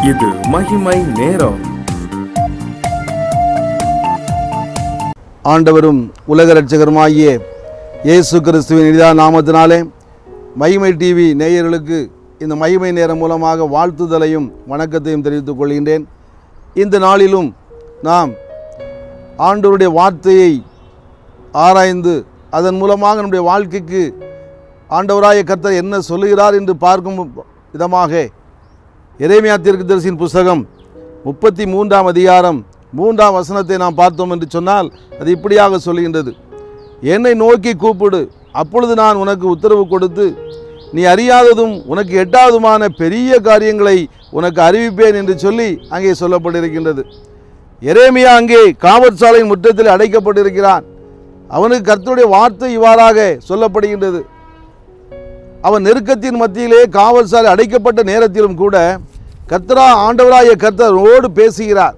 இது மகிமை நேரம். ஆண்டவரும் உலக இரட்சகருமாகிய இயேசு கிறிஸ்துவின் இனிதான நாமத்தினாலே மகிமை டிவி நேயர்களுக்கு இந்த மகிமை நேரம் மூலமாக வாழ்த்துதலையும் வணக்கத்தையும் தெரிவித்துக் கொள்கின்றேன். இந்த நாளிலும் நாம் ஆண்டவருடைய வார்த்தையை ஆராய்ந்து அதன் மூலமாக நம்முடைய வாழ்க்கைக்கு ஆண்டவராய கர்த்தர் என்ன சொல்லுகிறார் என்று பார்க்கும் விதமாக எரேமியா தீர்க்கதரிசியின் புஸ்தகம் 33ஆம் அதிகாரம் 3ஆம் வசனத்தை நாம் பார்த்தோம் என்று சொன்னால் அது இப்படியாக சொல்கின்றது. என்னை நோக்கி கூப்பிடு, அப்பொழுது நான் உனக்கு உத்தரவு கொடுத்து நீ அறியாததும் உனக்கு எட்டாவதுமான பெரிய காரியங்களை உனக்கு அறிவிப்பேன் என்று சொல்லி அங்கே சொல்லப்பட்டிருக்கின்றது. எரேமியா அங்கே காவற்சாலையின் முற்றத்தில் அடைக்கப்பட்டிருக்கிறான். அவனுக்கு கர்த்தருடைய வார்த்தை இவ்வாறாக சொல்லப்படுகின்றது. அவன் நெருக்கத்தின் மத்தியிலே காவல்சாலை அடைக்கப்பட்ட நேரத்திலும் கூட ஆண்டவராய கர்த்தரோடு பேசுகிறார்.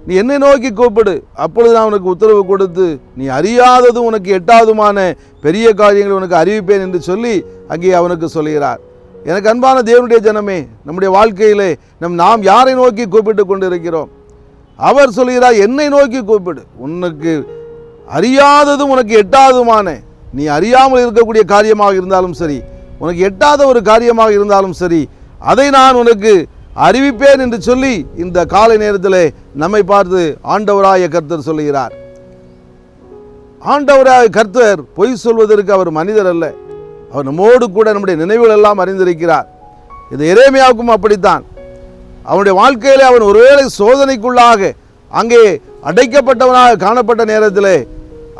நீ என்னை நோக்கி கூப்பிடு, அப்பொழுது நான் உனக்கு உத்தரவு கொடுத்து நீ அறியாததும் உனக்கு எட்டாவதுமான பெரிய காரியங்களை உனக்கு அறிவிப்பேன் என்று சொல்லி அங்கே அவனுக்கு சொல்கிறார். எனக்கு அன்பான தேவனுடைய ஜனமே, நம்முடைய வாழ்க்கையிலே நாம் யாரை நோக்கி கூப்பிட்டு கொண்டு இருக்கிறோம்? அவர் சொல்கிறார், என்னை நோக்கி கூப்பிடு, உனக்கு அறியாததும் உனக்கு எட்டாவதுமான, நீ அறியாமல் இருக்கக்கூடிய காரியமாக இருந்தாலும் சரி, உனக்கு எட்டாத ஒரு காரியமாக இருந்தாலும் சரி, அதை நான் உனக்கு அறிவிப்பேன் என்று சொல்லி இந்த காலை நேரத்தில் நம்மை பார்த்து ஆண்டவராய கர்த்தர் சொல்லுகிறார். ஆண்டவராய கர்த்தர் பொய் சொல்வதற்கு அவர் மனிதர் அல்ல. அவர் நம்மோடு கூட நம்முடைய நினைவுகள் எல்லாம் அறிந்திருக்கிறார். இது எரேமியாவுக்கும் அப்படித்தான். அவனுடைய வாழ்க்கையிலே அவன் ஒருவேளை சோதனைக்குள்ளாக அங்கே அடைக்கப்பட்டவனாக காணப்பட்ட நேரத்தில்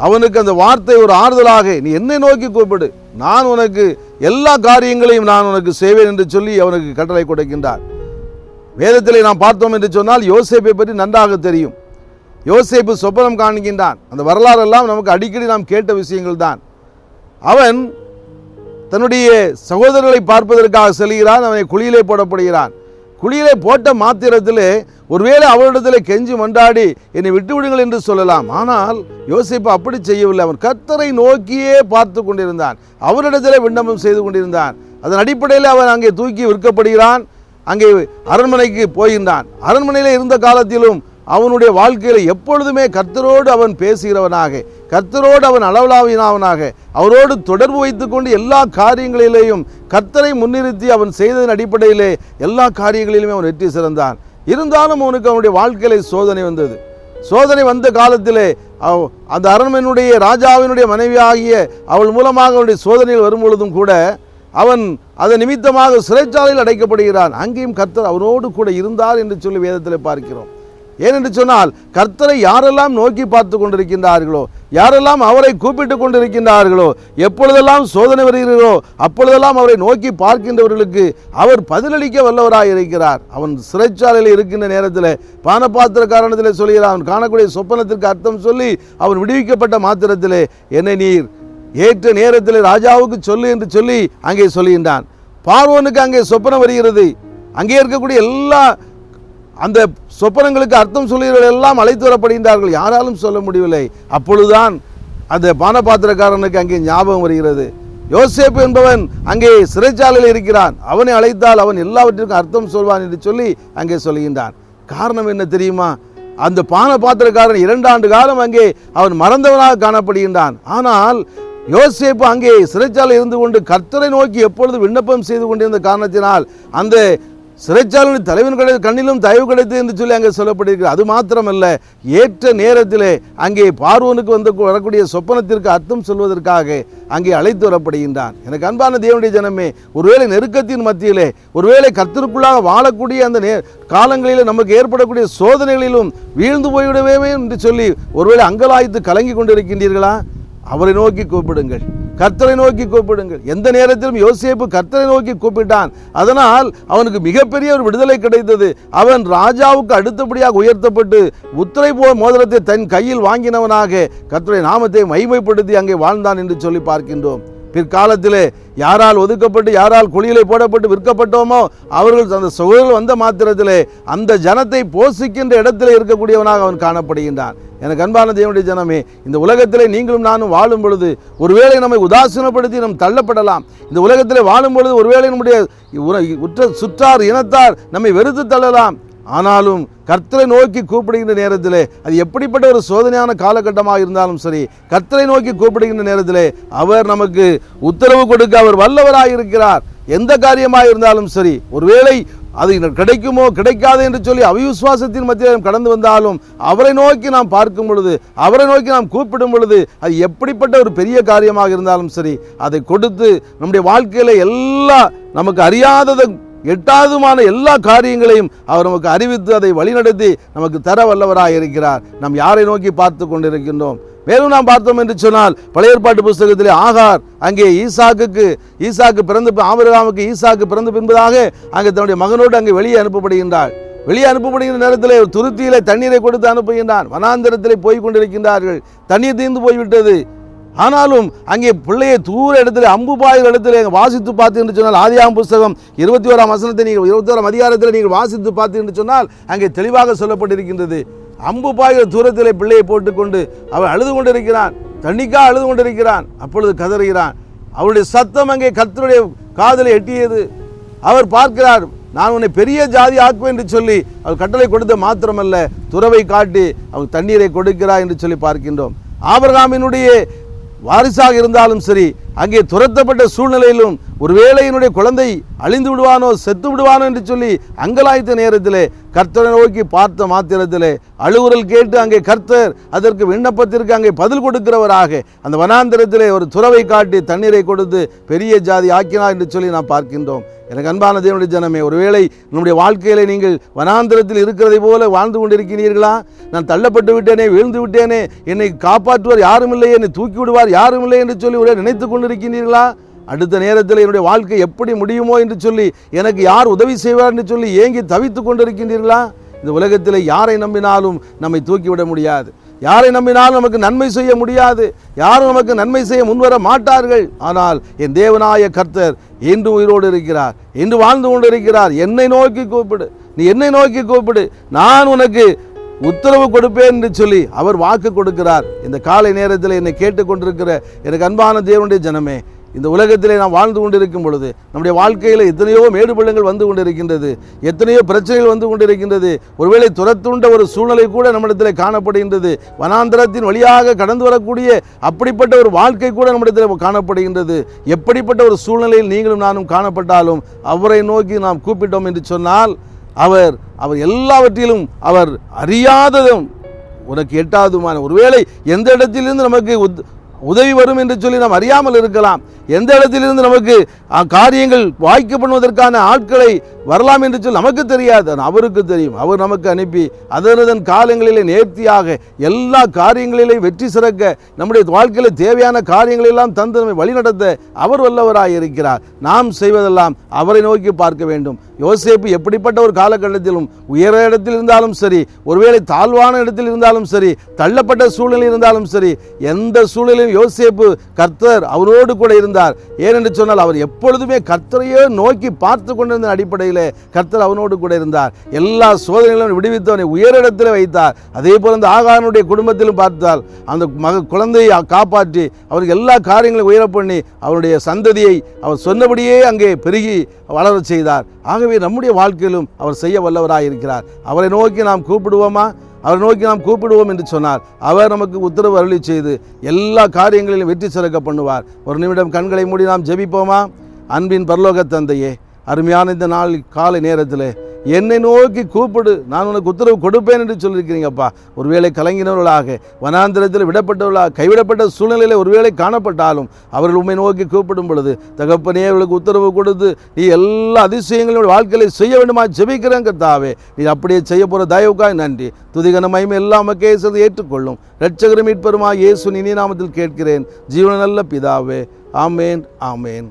அவனுக்கு அந்த வார்த்தை ஒரு ஆறுதலாக, நீ என்னை நோக்கி கூப்பிடு, நான் உனக்கு எல்லா காரியங்களையும் நான் உனக்கு செய்வேன் என்று சொல்லி அவனுக்கு கட்டளை கொடுக்கின்றார். வேதத்திலே நாம் பார்த்தோம் என்று சொன்னால் யோசேப்பை பற்றி நன்றாக தெரியும். யோசேப்பு சொப்பனம் காண்கின்றான். அந்த வரலாறெல்லாம் நமக்கு அடிக்கடி நாம் கேட்ட விஷயங்கள் தான். அவன் தன்னுடைய சகோதரர்களை பார்ப்பதற்காக செல்கிறான். அவனை குழியிலே போடப்படுகிறான். குழியிலே போட்ட மாத்திரத்திலே ஒருவேளை அவரிடத்தில் கெஞ்சி மண்டாடி என்னை விட்டுவிடுங்கள் என்று சொல்லலாம். ஆனால் யோசேப்பு அப்படி செய்யவில்லை. அவன் கர்த்தரை நோக்கியே பார்த்து கொண்டிருந்தான். அவரிடத்தில் விண்ணப்பம் செய்து கொண்டிருந்தான். அதன் அடிப்படையில் அவன் அங்கே தூக்கி விற்கப்படுகிறான். அங்கே அரண்மனைக்கு போகின்றான். அரண்மனையில் இருந்த காலத்திலும் அவனுடைய வாழ்க்கையில் எப்பொழுதுமே கர்த்தரோடு அவன் பேசுகிறவனாக, கர்த்தரோடு அவன் அளவலாவினவனாக, அவரோடு தொடர்பு வைத்துக்கொண்டு எல்லா காரியங்களிலேயும் கர்த்தரை முன்னிறுத்தி அவன் செய்ததன் அடிப்படையிலே எல்லா காரியங்களிலுமே அவன் வெற்றி சிறந்தான். இருந்தாலும் அவனுக்கு அவனுடைய வாழ்க்கையில சோதனை வந்தது. சோதனை வந்த காலத்திலே அந்த அரண்மனையினுடைய ராஜாவினுடைய மனைவியாகிய அவள் மூலமாக அவனுடைய சோதனைகள் வரும் பொழுதும் கூட அவன் அதன் நிமித்தமாக சிறைச்சாலையில் அடைக்கப்படுகிறான். அங்கேயும் கர்த்தர் அவனோடு கூட இருந்தார் என்று சொல்லி வேதத்தில் பார்க்கிறோம். ஏனென்று சொன்னால் கர்த்தரை யாரெல்லாம் நோக்கி பார்த்து கொண்டிருக்கின்றார்களோ, யாரெல்லாம் அவரை கூப்பிட்டு கொண்டிருக்கின்றார்களோ, எப்பொழுதெல்லாம் சோதனை வருகிறோ அப்பொழுதெல்லாம் அவரை நோக்கி பார்க்கின்றவர்களுக்கு அவர் பதிலளிக்க வல்லவராக இருக்கிறார். அவன் சிறைச்சாலையில் இருக்கின்ற நேரத்தில் பானபாத்திர காரணத்தில் சொல்கிறான். அவன் காணக்கூடிய சொப்பனத்திற்கு அர்த்தம் சொல்லி அவன் விடுவிக்கப்பட்ட மாத்திரத்திலே என்னை நீர் ஏற்ற நேரத்தில் ராஜாவுக்கு சொல்லு என்று சொல்லி அங்கே சொல்லுகின்றான். பார்வோனுக்கு அங்கே சொப்பனம் வருகிறது. அங்கே இருக்கக்கூடிய எல்லா அந்த சொப்பனங்களுக்கு அர்த்தம் சொல்லுகிறவர்கள் எல்லாம் அழைத்து வரப்படுகின்றார்கள். யாராலும் சொல்ல முடியவில்லை. அப்பொழுதுதான் அந்த பானபாத்திரக்காரனுக்கு அங்கே ஞாபகம் வருகிறது. யோசேப்பு என்பவன் அங்கே சிறைச்சாலையில் இருக்கிறான். அவனை அழைத்தால் அவன் எல்லாவற்றிற்கும் அர்த்தம் சொல்வான் என்று சொல்லி அங்கே சொல்கின்றான். காரணம் என்ன தெரியுமா? அந்த பானபாத்திரக்காரன் 2 ஆண்டு காலம் அங்கே அவன் மறந்தவனாக காணப்படுகின்றான். ஆனால் யோசேப்பு அங்கே சிறைச்சாலை இருந்து கொண்டு கர்த்தரை நோக்கி எப்பொழுது விண்ணப்பம் செய்து கொண்டிருந்த காரணத்தினால் அந்த சிறைச்சாலையின் தலைவன் கண்ணிலும் தயவு கிடைத்தது என்று சொல்லி அங்கே சொல்லப்பட்டிருக்கிறது. அது மாத்திரமல்ல, ஏற்ற நேரத்திலே அங்கே பார்வோனுக்கு வரக்கூடிய சொப்பனத்திற்கு அர்த்தம் சொல்வதற்காக அங்கே அழைத்து வரப்படுகின்றான். எனக்கு அன்பான தேவனுடைய ஜனமே, ஒருவேளை நெருக்கத்தின் மத்தியிலே, ஒருவேளை கர்த்தருக்குள்ளாக வாழக்கூடிய அந்த காலங்களிலே நமக்கு ஏற்படக்கூடிய சோதனைகளிலும் வீழ்ந்து போய்விடவே என்று சொல்லி ஒருவேளை அங்கலாய்த்து கலங்கி கொண்டிருக்கின்றீர்களா? அவரை நோக்கி கூப்பிடுங்கள், கர்த்தரை நோக்கி கூப்பிடுங்கள். எந்த நேரத்திலும் யோசேப்பு கர்த்தரை நோக்கி கூப்பிட்டான். அதனால் அவனுக்கு மிகப்பெரிய ஒரு விடுதலை கிடைத்தது. அவன் ராஜாவுக்கு அடுத்தபடியாக உயர்த்தப்பட்டு முத்திரை மோதிரத்தை தன் கையில் வாங்கினவனாக கர்த்தருடைய நாமத்தை மகிமைப்படுத்தி அங்கே வாழ்ந்தான் என்று சொல்லி பார்க்கின்றோம். பிற்காலத்திலே யாரால் ஒதுக்கப்பட்டு யாரால் குழியிலே போடப்பட்டு விற்கப்பட்டோமோ அவர்கள் அந்த சகோதரர்கள் வந்த மாத்திரத்திலே அந்த ஜனத்தை போஷிக்கின்ற இடத்திலே இருக்கக்கூடியவனாக அவன் காணப்படுகின்றான். எனக்கு அன்பான தேவனுடைய ஜனமே, இந்த உலகத்திலே நீங்களும் நானும் வாழும் பொழுது ஒருவேளை நம்மை உதாசீனப்படுத்தி நம் தள்ளப்படலாம். இந்த உலகத்திலே வாழும் பொழுது ஒருவேளை நம்முடைய சுற்றார் இனத்தார் நம்மை வெறுத்து தள்ளலாம். ஆனாலும் கர்த்தரை நோக்கி கூப்பிடுகின்ற நேரத்திலே அது எப்படிப்பட்ட ஒரு சோதனையான காலகட்டமாக இருந்தாலும் சரி, கர்த்தரை நோக்கி கூப்பிடுகின்ற நேரத்திலே அவர் நமக்கு உத்தரவு கொடுக்க அவர் வல்லவராக இருக்கிறார். எந்த காரியமாக இருந்தாலும் சரி, ஒருவேளை அது கிடைக்குமோ கிடைக்காது என்று சொல்லி அவிசுவாசத்தின் மத்தியில் கடந்து வந்தாலும் அவரை நோக்கி நாம் பார்க்கும் பொழுது, அவரை நோக்கி நாம் கூப்பிடும் பொழுது, அது எப்படிப்பட்ட ஒரு பெரிய காரியமாக இருந்தாலும் சரி, அதை கொடுத்து நம்முடைய வாழ்க்கையில் எல்லா நமக்கு அறியாததை எட்டாவதுமான எல்லா காரியங்களையும் அவர் நமக்கு அறிவித்து அதை வழிநடத்தி நமக்கு தர வல்லவராக இருக்கிறார். நாம் யாரை நோக்கி பார்த்து கொண்டிருக்கின்றோம்? மேலும் நாம் பார்த்தோம் என்று சொன்னால், பழைய ஏற்பாட்டு புஸ்தகத்திலே ஆகார் அங்கே ஈசாக்கு பிறந்து ஆபிரகாமுக்கு ஈசாக்கு பிறந்து பின்பதாக அங்கே தன்னுடைய மகனோடு அங்கே வெளியே அனுப்பப்படுகின்றாள். வெளியே அனுப்பப்படுகின்ற நேரத்தில் துருத்தியிலே தண்ணீரை கொடுத்து அனுப்புகின்றான். வனாந்தரத்திலே போய் கொண்டிருக்கின்றார்கள். தண்ணீர் தீர்ந்து போய்விட்டது. ஆனாலும் அங்கே பிள்ளையை தூர இடத்துல அம்பு பாய்கிற இடத்துல வாசித்து பார்த்து என்று சொன்னால், ஆதியாகமம் புஸ்தகம் 21ஆம் வசனத்தை நீங்கள் 21ஆம் அதிகாரத்தில் நீங்கள் வாசித்து பார்த்து என்று சொன்னால் அங்கே தெளிவாக சொல்லப்பட்டிருக்கின்றது. அம்பு பாய்கிற தூரத்திலே பிள்ளையை போட்டுக்கொண்டு அவன் அழுது கொண்டிருக்கிறான். தண்ணிக்காக அழுது கொண்டிருக்கிறான். அப்பொழுது கதறுகிறான். அவருடைய சத்தம் அங்கே கர்த்தருடைய காதலை எட்டியது. அவர் பார்க்கிறார், நான் உன்னை பெரிய ஜாதி ஆக்குவேன் என்று சொல்லி அவர் கட்டளை கொடுத்த மாத்திரமல்ல, துறவை காட்டி அவர் தண்ணீரை கொடுக்கிறார் என்று சொல்லி பார்க்கின்றோம். ஆபிரகாமினுடைய வாரிசாக இருந்தாலும் சரி, அங்கே துரத்தப்பட்ட சூழ்நிலையிலும் ஒருவேளை என்னுடைய குழந்தை அழிந்து விடுவானோ செத்து விடுவானோ என்று சொல்லி அங்கலாய்த்த நேரத்திலே கர்த்தரை நோக்கி பார்த்த மாத்திரத்திலே அழுகுரல் கேட்டு அங்கே கர்த்தர் அதற்கு விண்ணப்பத்திற்கு அங்கே பதில் கொடுக்கிறவராக அந்த வனாந்தரத்திலே ஒரு துறவை காட்டி தண்ணீரை கொடுத்து பெரிய ஜாதி ஆக்கினார் என்று சொல்லி நாம் பார்க்கின்றோம். எனக்கு அன்பான தேவனுடைய ஜனமே, ஒருவேளை நம்முடைய வாழ்க்கையிலே நீங்கள் வனாந்தரத்தில் இருக்கிறதை போல வாழ்ந்து கொண்டிருக்கிறீர்களா? நான் தள்ளப்பட்டு விட்டேனே, வீழ்ந்து விட்டேனே, என்னை காப்பாற்றுவார் யாரும் இல்லை, என்னை தூக்கி விடுவார் யாரும் இல்லை என்று சொல்லி ஒரே நினைத்து கொண்டிருக்கிறீர்களா? அடுத்த நேரத்தில் என்னுடைய வாழ்க்கை எப்படி முடியுமோ என்று சொல்லி, எனக்கு யார் உதவி செய்வார் என்று சொல்லி ஏங்கி தவித்து கொண்டிருக்கின்றீர்களா? இந்த உலகத்தில் யாரை நம்பினாலும் நம்மை தூக்கிவிட முடியாது. யாரை நம்பினாலும் நமக்கு நன்மை செய்ய முடியாது. யாரும் நமக்கு நன்மை செய்ய முன்வர மாட்டார்கள். ஆனால் என் தேவனாய கர்த்தர் இன்று உயிரோடு இருக்கிறார், இன்று வாழ்ந்து கொண்டிருக்கிறார். என்னை நோக்கி கூப்பிடு, நீ என்னை நோக்கி கூப்பிடு, நான் உனக்கு உத்தரவு கொடுப்பேன் என்று சொல்லி அவர் வாக்கு கொடுக்கிறார். இந்த காலை நேரத்தில் என்னை கேட்டுக்கொண்டிருக்கிற எனக்கு அன்பான தேவனுடைய ஜனமே, இந்த உலகத்திலே நாம் வாழ்ந்து கொண்டிருக்கும் பொழுது நம்முடைய வாழ்க்கையில் எத்தனையோ மேடுபள்ளங்கள் வந்து கொண்டிருக்கின்றது, எத்தனையோ பிரச்சனைகள் வந்து கொண்டிருக்கின்றது. ஒருவேளை துரத்துண்ட ஒரு சூழ்நிலை கூட நம்மிடத்தில் காணப்படுகின்றது. வனாந்தரத்தின் வழியாக கடந்து வரக்கூடிய அப்படிப்பட்ட ஒரு வாழ்க்கை கூட நம்மிடத்தில் காணப்படுகின்றது. எப்படிப்பட்ட ஒரு சூழ்நிலையில் நீங்களும் நானும் காணப்பட்டாலும் அவரை நோக்கி நாம் கூப்பிட்டோம் என்று சொன்னால் அவர் எல்லாவற்றிலும் அவர் அறியாததும் உனக்கு எட்டாவதுமான ஒருவேளை எந்த இடத்திலிருந்து நமக்கு உதவி வரும் என்று சொல்லி நாம் அறியாமல் இருக்கலாம். எந்த இடத்திலிருந்து நமக்கு காரியங்கள் வாய்க்க பண்ணுவதற்கான ஆட்களை வரலாம் என்று சொல்லி நமக்கு தெரியாது. அவருக்கு தெரியும். அவர் நமக்கு அனுப்பி அதனதன் காலங்களிலே நேர்த்தியாக எல்லா காரியங்களிலே வெற்றி சிறக்க நம்முடைய வாழ்க்கையில் தேவையான காரியங்களெல்லாம் தந்து நம்மை வழிநடத்த அவர் வல்லவராக இருக்கிறார். நாம் செய்வதெல்லாம் அவரை நோக்கி பார்க்க வேண்டும். யோசேப்பு எப்படிப்பட்ட ஒரு காலகட்டத்திலும் உயர இடத்தில் இருந்தாலும் சரி, ஒருவேளை தாழ்வான இடத்தில் இருந்தாலும் சரி, தள்ளப்பட்ட சூழ்நிலை இருந்தாலும் சரி, எந்த சூழ்நிலையும் யோசேப்பு கர்த்தர் அவரோடு கூட இருந்தார். ஏனென்று சொன்னால் அவர் எப்பொழுதுமே கர்த்தரையே நோக்கி பார்த்து கொண்டிருந்த அடிப்படையில் கர்த்தர் அவனோடு கூட இருந்தார். எல்லா சோதனைகளும் விடுவித்தவனை உயரிடத்தில் வைத்தார். அதே போல அந்த ஆகாரனுடைய குடும்பத்திலும் பார்த்தால் அந்த குழந்தையை காப்பாற்றி அவருக்கு எல்லா காரியங்களையும் உயர பண்ணி அவருடைய சந்ததியை அவர் சொன்னபடியே அங்கே பெருகி வளர செய்தார். ஆகவே நம்முடைய வாழ்க்கையிலும் அவர் செய்ய வல்லவராக இருக்கிறார். அவரை நோக்கி நாம் கூப்பிடுவோமா? அவரை நோக்கி நாம் கூப்பிடுவோம் என்று சொன்னார் அவர் நமக்கு உத்தரவு அருளி செய்து எல்லா காரியங்களிலும் வெற்றி சிறக்க பண்ணுவார். ஒரு நிமிடம் கண்களை மூடி நாம் ஜெபிப்போமா? அன்பின் பரலோக தந்தையே, அருமையான இந்த நாள் காலை நேரத்தில் என்னை நோக்கி கூப்பிடு, நான் உனக்கு உத்தரவு கொடுப்பேன் என்று சொல்லியிருக்கிறீங்கப்பா. ஒருவேளை கலங்கினவர்களாக வனாந்திரத்தில் விடப்பட்டவர்களாக கைவிடப்பட்ட சூழ்நிலையில் ஒருவேளை காணப்பட்டாலும் அவர்கள் உண்மை நோக்கி கூப்பிடும் பொழுது தகப்பனே அவர்களுக்கு உத்தரவு கொடுத்து நீ எல்லா அதிசயங்களும் வாழ்க்கையில் செய்ய வேண்டுமா ஜெபிக்கிறேன் கர்த்தாவே. நீ அப்படியே செய்ய போகிற தயவுக்காய் நன்றி. துதிகன மகிமை எல்லாம் மக்கே ஏற்றுக்கொள்ளும். இரட்சகரும் மீட்பருமாய் இயேசு இனி நாமத்தில் கேட்கிறேன் ஜீவன நல்ல பிதாவே. ஆமேன், ஆமேன்.